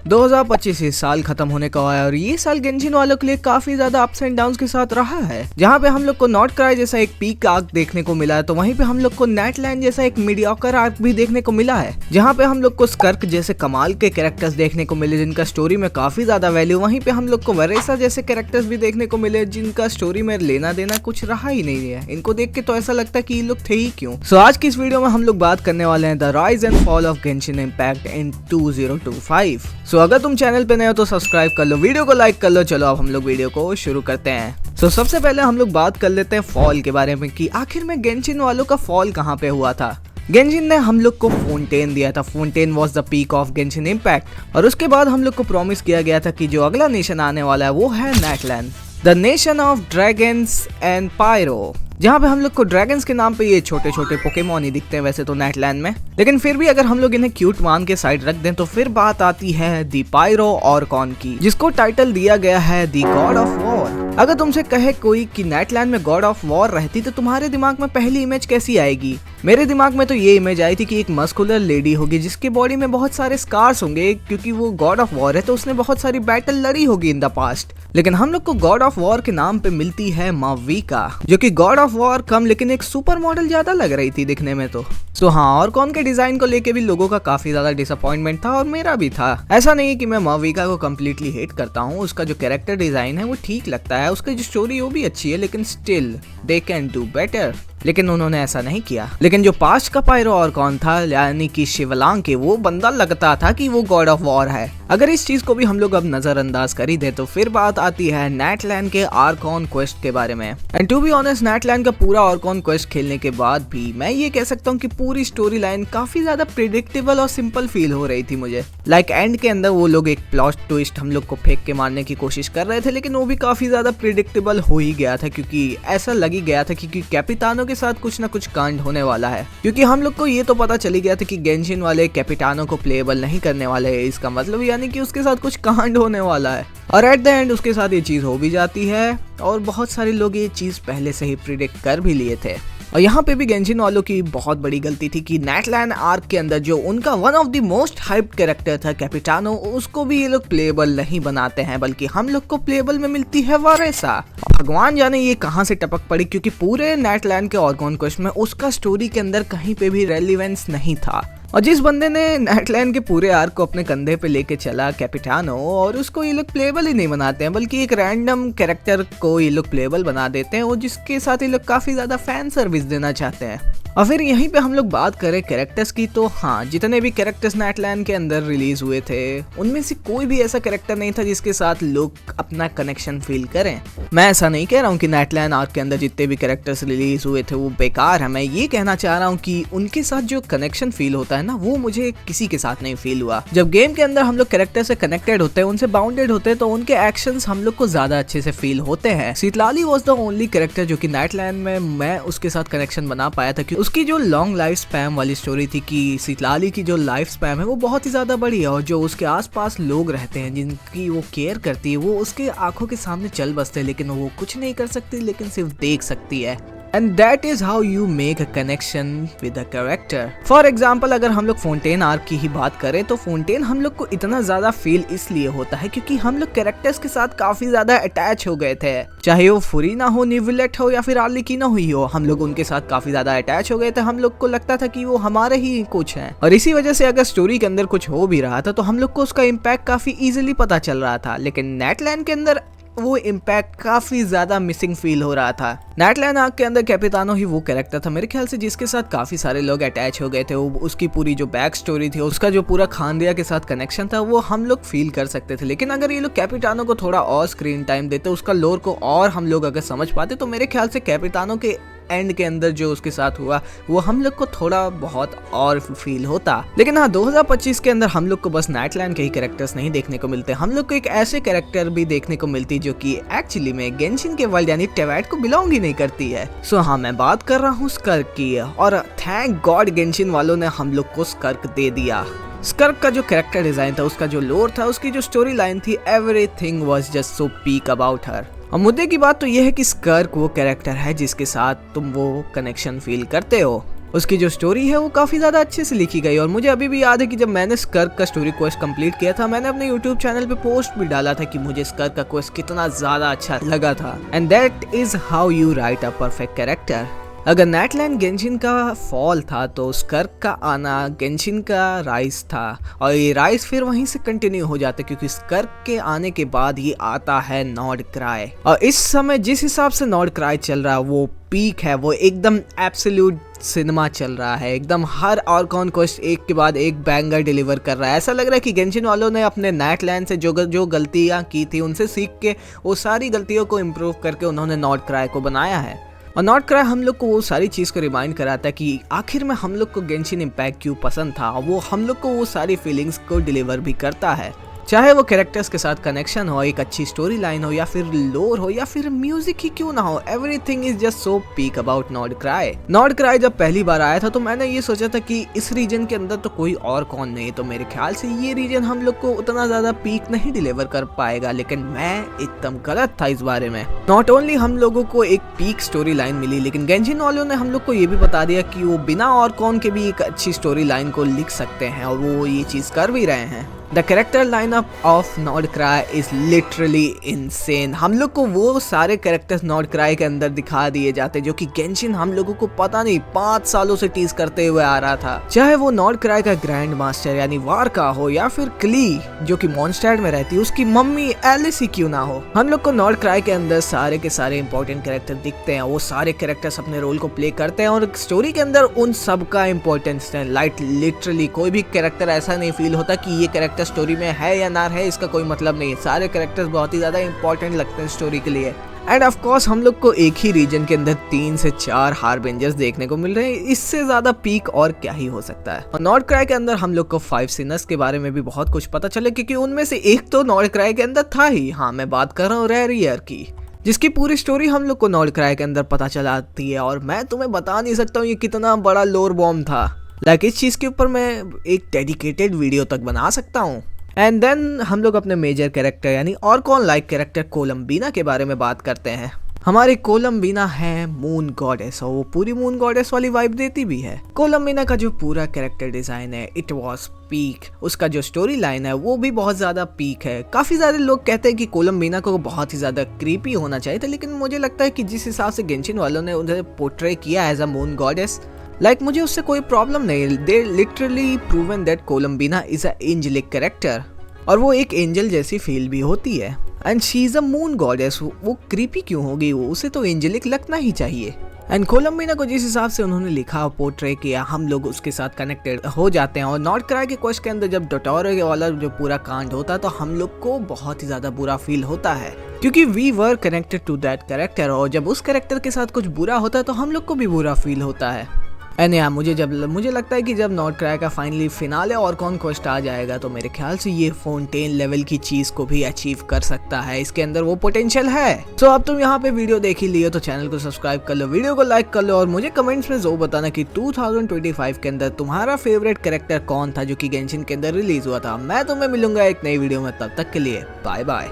2025 इस साल खत्म होने का है और ये साल गेंशिन वालों के लिए काफी ज्यादा अप्स एंड डाउन्स के साथ रहा है। जहाँ पे हम लोग को नॉट क्राई जैसा एक पीक आर्क देखने को मिला है, तो वहीं पे हम लोग को नेटलैंड जैसा एक मीडियोकर आर्क भी देखने को मिला है, जहाँ पे हम लोग को स्कर्क जैसे कमाल के कैरेक्टर्स देखने को मिले जिनका स्टोरी में काफी ज्यादा वैल्यू। वहीं पे हम लोग को वरेसा जैसे कैरेक्टर्स भी देखने को मिले जिनका स्टोरी में लेना देना कुछ रहा ही नहीं है। इनको देख के तो ऐसा लगता है कि ये लोग थे ही क्यों। सो आज की इस वीडियो में हम लोग बात करने वाले हैं the rise and fall of Genshin impact in 2025। सो अगर तुम चैनल पे नए हो तो सब्सक्राइब कर लो, वीडियो को लाइक कर लो। चलो अब हम लोग वीडियो को शुरू करते हैं। सो सबसे पहले हम लोग बात कर लेते हैं फॉल के बारे में कि आखिर में गेंशिन वालों का फॉल कहाँ पे हुआ था। गेंशिन ने हम लोग को फोंटेन दिया था। Fontaine was the peak of Genshin impact और उसके बाद हम लोग को प्रॉमिस किया गया था कि जो अगला नेशन आने वाला है वो है Natlan, the nation of dragons and pyro, जहाँ पे हम लोग को ड्रैगन्स के नाम पे ये छोटे छोटे पोकेमॉन ही दिखते हैं वैसे तो नेटलैंड में, लेकिन फिर भी अगर हम लोग इन्हें क्यूट मान के साइड रख दें तो फिर बात आती है दी पायरो ऑर्कॉन की, जिसको टाइटल दिया गया है दी गॉड ऑफ वॉर। अगर तुमसे कहे कोई कि नेटलैंड में गॉड ऑफ वॉर रहती तो तुम्हारे दिमाग में पहली इमेज कैसी आएगी? मेरे दिमाग में तो ये इमेज आई थी कि एक मस्कुलर लेडी होगी जिसके बॉडी में बहुत सारे स्कार्स होंगे, क्योंकि वो गॉड ऑफ वॉर है तो उसने बहुत सारी बैटल लड़ी होगी इन द पास्ट। लेकिन हम लोग को गॉड ऑफ वॉर के नाम पे मिलती है माविका, जो कि गॉड ऑफ वॉर कम लेकिन एक सुपर मॉडल ज्यादा लग रही थी दिखने में तो। सो हाँ, ऑर्कॉन के डिजाइन को लेके भी लोगों का काफी ज्यादा डिसअपॉइंटमेंट था और मेरा भी था। ऐसा नहीं है कि मैं माविका को कम्प्लीटली हेट करता हूँ, उसका जो कैरेक्टर डिजाइन है वो ठीक लगता है, उसकी जो स्टोरी वो भी अच्छी है, लेकिन still they can do better. लेकिन उन्होंने ऐसा नहीं किया। लेकिन जो पास्ट का पायरो ऑर्कॉन था यानी कि शिवलांग के, वो बंदा लगता था कि वो गॉड ऑफ वॉर है। अगर इस चीज को भी हम लोग अब नजरअंदाज कर ही दे तो फिर बात आती है नेटलैंड के आर्कॉन क्वेस्ट के बारे में। एंड टू बी ऑनेस्ट, नेटलैंड का पूरा आर्कॉन क्वेस्ट खेलने के बाद भी मैं ये कह सकता हूँ कि पूरी स्टोरी लाइन काफी ज्यादा प्रिडिक्टेबल और सिंपल फील हो रही थी मुझे। लाइक एंड के अंदर वो लोग एक प्लॉट ट्विस्ट हम लोग को फेंक के मारने की कोशिश कर रहे थे, लेकिन वो भी काफी ज्यादा प्रिडिक्टेबल हो ही गया था, क्योंकि ऐसा लग ही गया था कि कैपिटानो के साथ कुछ ना कुछ कांड होने वाला है। क्योंकि हम लोग को ये तो पता चली गया था कि गेंशिन वाले कैपिटानो को प्लेएबल नहीं करने वाले हैं, इसका मतलब यानी कि उसके साथ कुछ कांड होने वाला है। और एट द एंड उसके साथ ये चीज हो भी जाती है और बहुत सारे लोग ये चीज पहले से ही प्रिडिक्ट कर भी लिए थे। और यहाँ पे भी गेंशिन वालों की बहुत बड़ी गलती थी कि नेटलैंड आर्क के अंदर जो उनका one of the most hyped character था कैपिटानो, उसको भी ये लोग प्लेएबल नहीं बनाते हैं, बल्कि हम लोग को प्लेएबल में मिलती है वरेसा। भगवान जाने ये कहाँ से टपक पड़ी, क्योंकि पूरे नेटलैंड के ऑर्गन क्वेस्ट में उसका स्टोरी के अंदर कहीं पे भी रेलिवेंस नहीं था। और जिस बंदे ने नेटलैंड के पूरे आर्क को अपने कंधे पे लेके चला कैपिटानो, और उसको ये लोग प्लेएबल ही नहीं बनाते हैं, बल्कि एक रैंडम कैरेक्टर को ये लोग प्लेएबल बना देते हैं और जिसके साथ ये लोग काफी ज्यादा फैन सर्विस देना चाहते हैं। और फिर यहीं पे हम लोग बात करें कैरेक्टर्स की, तो हाँ, जितने भी कैरेक्टर्स नेटलैंड के अंदर रिलीज हुए थे उनमें से कोई भी ऐसा कैरेक्टर नहीं था जिसके साथ लोग अपना कनेक्शन फील करें। मैं ऐसा नहीं कह रहा हूँ कि नेटलैंड आर्क के अंदर जितने भी कैरेक्टर्स रिलीज हुए थे वो बेकार है। मैं ये कहना चाह रहा हूँ कि उनके साथ जो कनेक्शन फील होता है ना, वो मुझे किसी के साथ नहीं फील हुआ। जब गेम के अंदर हम लोग कैरेक्टर से कनेक्टेड होते हैं, उनसे बाउंडेड होते हैं, तो उनके एक्शंस हम लोग को ज्यादा अच्छे से फील होते हैं। सितलाली वॉज द ओनली कैरेक्टर जो कि नेटलैंड में मैं उसके साथ कनेक्शन बना पाया था, कि उसकी जो लॉन्ग लाइफ स्पैम वाली स्टोरी थी कि सितलाली की जो लाइफ स्पैम है वो बहुत ही ज्यादा बड़ी है और जो उसके आसपास लोग रहते हैं जिनकी वो केयर करती है, वो उसके आंखों के सामने चल बसते हैं, लेकिन वो कुछ नहीं कर सकती, लेकिन सिर्फ देख सकती है। And that is how you make a connection with a character. For example, अगर हम लोग फोंटेन आर्क की ही बात करें तो फोंटेन हम लोग को इतना ज्यादा फील इसलिए होता है क्योंकि हम लोग कैरेक्टर्स के साथ काफी ज्यादा अटैच हो गए थे। चाहे वो फुरीना हो, निविलेट हो या फिर आर्लेकिना हुई हो, हम लोग उनके साथ काफी ज्यादा अटैच हो गए थे। हम लोग को लगता था कि वो हमारे ही कुछ हैं, और इसी वजह से अगर स्टोरी के अंदर कुछ हो भी रहा था तो हम लोग को उसका इम्पैक्ट काफी इजिली पता चल रहा था। लेकिन नेटलैंड के अंदर वो इम्पैक्ट काफी ज्यादा मिसिंग फील हो रहा था। नेटलैंड आर्क के अंदर कैपिटानो ही वो कैरेक्टर था मेरे ख्याल से जिसके साथ काफी सारे लोग अटैच हो गए थे। उसकी पूरी जो बैक स्टोरी थी, उसका जो पूरा खानदिया के साथ कनेक्शन था, वो हम लोग फील कर सकते थे। लेकिन अगर ये लोग कैपिटानो को थोड़ा और स्क्रीन टाइम देते, उसका लोर को और हम लोग अगर समझ पाते, तो मेरे ख्याल से कैपिटानो के एंड के अंदर जो उसके साथ हुआ वो हम लोग को थोड़ा बहुत और फील होता। लेकिन हाँ, 2025 के अंदर हम लोग को बस नेटलैंड के ही कैरेक्टर्स नहीं देखने को मिलते, हम लोग को एक ऐसे कैरेक्टर भी देखने को मिलती जो कि एक्चुअली में गेंशिन के वर्ल्ड यानी टेवैट को बिलोंग ही नहीं करती है। सो हाँ, मैं बात कर रहा हूँ स्कर्क की, और थैंक गॉड गेंशिन वालों ने हम लोग को स्कर्क दे दिया। स्कर्क का जो कैरेक्टर डिजाइन था, उसका जो लोर था, उसकी जो स्टोरी लाइन थी, everything was just so peak about her. और मुद्दे की बात तो यह है कि स्कर्क वो कैरेक्टर है जिसके साथ तुम वो कनेक्शन फील करते हो। उसकी जो स्टोरी है वो काफी ज्यादा अच्छे से लिखी गई और मुझे अभी भी याद है कि जब मैंने स्कर्क का स्टोरी क्वेस्ट कंप्लीट किया था, मैंने अपने यूट्यूब चैनल पे पोस्ट भी डाला था कि मुझे स्कर्क का क्वेस्ट कितना ज्यादा अच्छा लगा था। And that is how you right a perfect character. अगर नेटलैंड गेंशिन का फॉल था तो स्कर्क का आना गेंशिन का राइज था और ये राइज फिर वहीं से कंटिन्यू हो जाता है क्योंकि स्कर्क के आने के बाद ये आता है नॉर्ड क्राई। और इस समय जिस हिसाब से नॉर्ड क्राई चल रहा है वो पीक है, वो एकदम एब्सोल्यूट सिनेमा चल रहा है, एकदम हर ऑर्कॉन क्वेस्ट एक के बाद एक बैंगर डिलीवर कर रहा है। ऐसा लग रहा है कि गेंशिन वालों ने अपने नेटलैंड से जो गलतियां की थी उनसे सीख के वो सारी गलतियों को इम्प्रूव करके उन्होंने नॉर्ड क्राई को बनाया है। और नॉर्ड क्राई हम लोग को वो सारी चीज़ को रिमाइंड कराता है कि आखिर में हम लोग को गेंशिन इम्पैक्ट क्यों पसंद था। वो हम लोग को वो सारी फीलिंग्स को डिलीवर भी करता है, चाहे वो कैरेक्टर्स के साथ कनेक्शन हो, एक अच्छी स्टोरी लाइन हो या फिर लोर हो या फिर म्यूजिक ही क्यों ना हो। Everything is just so peak about Nord cry. Nord cry जब पहली बार आया था तो मैंने ये सोचा था कि इस रीजन के अंदर तो कोई और कौन नहीं, तो मेरे ख्याल से ये रीजन हम लोग को उतना ज्यादा पीक नहीं डिलीवर कर पाएगा, लेकिन मैं एकदम गलत था इस बारे में। नॉट ओनली हम लोगों को एक पीक स्टोरी लाइन मिली, लेकिन गेंशिन वालों ने हम लोग को ये भी बता दिया कि वो बिना और कौन के भी एक अच्छी स्टोरी लाइन को लिख सकते हैं और वो ये चीज कर भी रहे हैं। The character lineup of Nord cry is literally insane। हम लोग को वो सारे कैरेक्टर्स नॉर्ड क्राई के अंदर दिखा दिए जाते जो कि गेंशिन हम लोगों को पता नहीं 5 सालों से टीज करते हुए आ रहा था। चाहे वो नॉर्ड क्राई का ग्रैंड मास्टर यानी वारका हो या फिर क्ली जो कि मॉन्स्टैड में रहती है उसकी मम्मी एलिस ही क्यों ना हो, हम लोग को नॉर्ड क्राई के अंदर सारे के सारे इंपॉर्टेंट कैरेक्टर दिखते हैं। वो सारे कैरेक्टर्स अपने रोल को प्ले करते हैं और स्टोरी के अंदर उन सब का इंपॉर्टेंस है। लाइक लिटरली कोई भी कैरेक्टर ऐसा नहीं फील होता कि ये कैरेक्टर स्टोरी में है या ना है, इसका कोई मतलब नहीं है। सारे कैरेक्टर्स बहुत ही ज्यादा इंपॉर्टेंट लगते हैं स्टोरी के लिए। एंड ऑफ कोर्स हम लोग को एक ही रीजन के अंदर 3 से 4 हार्बिंजर्स देखने को मिल रहे हैं, इससे ज्यादा पीक और क्या ही हो सकता है। और नॉर्ड क्राई के अंदर हम लोग को 5 सिनर्स के बारे में भी बहुत कुछ पता चले क्योंकि उनमें से एक तो नॉर्ड क्राई के अंदर था ही। हाँ, मैं बात कर रहा हूँ रेरियर की, जिसकी पूरी स्टोरी हम लोग को नॉर्ड क्राई के अंदर पता चलाती है और मैं तुम्हें बता नहीं सकता हूँ ये कितना बड़ा लोर बॉम्ब था। लाइक इस चीज के ऊपर मैं एक डेडिकेटेड वीडियो तक बना सकता हूँ। एंड देन हम लोग अपने मेजर कैरेक्टर यानी और कौन लाइक कैरेक्टर कोलम्बीना के बारे में बात करते हैं। हमारी कोलम्बीना है मून गॉडेस और वो पूरी मून गॉडेस वाली वाइब देती भी है। कोलम्बीना का जो पूरा कैरेक्टर डिजाइन है इट वाज पीक। उसका जो स्टोरी लाइन है वो भी बहुत ज्यादा पीक है। काफी ज्यादा लोग कहते हैं कि कोलम्बीना को बहुत ही ज्यादा क्रीपी होना चाहिए था, लेकिन मुझे लगता है कि जिस हिसाब से गेंशिन वालों ने उन्हें पोर्ट्रे किया एज अ मून गॉडेस, मुझे उससे कोई प्रॉब्लम नहीं। They literally proven that Columbina is a angelic character और वो एक एंजल जैसी फील भी होती है। And she is a moon goddess, वो क्रीपी क्यों होगी, वो उसे तो एंजेलिक लगना ही चाहिए। एंड कोलम्बीना को जिस हिसाब से उन्होंने लिखा और पोर्ट्रे किया हम लोग उसके साथ कनेक्टेड हो जाते हैं। और नॉर्ड क्राई के क्वेस्ट के अंदर जब डोटोरो वाला जो पूरा कांड होता है तो हम लोग को बहुत ही ज्यादा बुरा फील होता है क्योंकि we were connected to that character और जब उस कैरेक्टर के साथ कुछ बुरा होता है तो हम लोग को भी बुरा फील होता है। एंड यार मुझे लगता है कि जब नॉर्ड क्राई का फाइनली फिनाले और कौन क्वेस्ट आ जाएगा तो मेरे ख्याल से ये फाउंटेन लेवल की चीज को भी अचीव कर सकता है। इसके अंदर वो पोटेंशियल है। सो अब तुम यहाँ पे वीडियो देख ही लिए तो चैनल को सब्सक्राइब कर लो, वीडियो को लाइक कर लो और मुझे कमेंट्स में जरूर बताना कि 2025 के अंदर तुम्हारा फेवरेट कैरेक्टर कौन था जो कि गेंशिन के अंदर रिलीज हुआ था। मैं तुम्हें मिलूंगा एक नई वीडियो में, तब तक के लिए बाय बाय।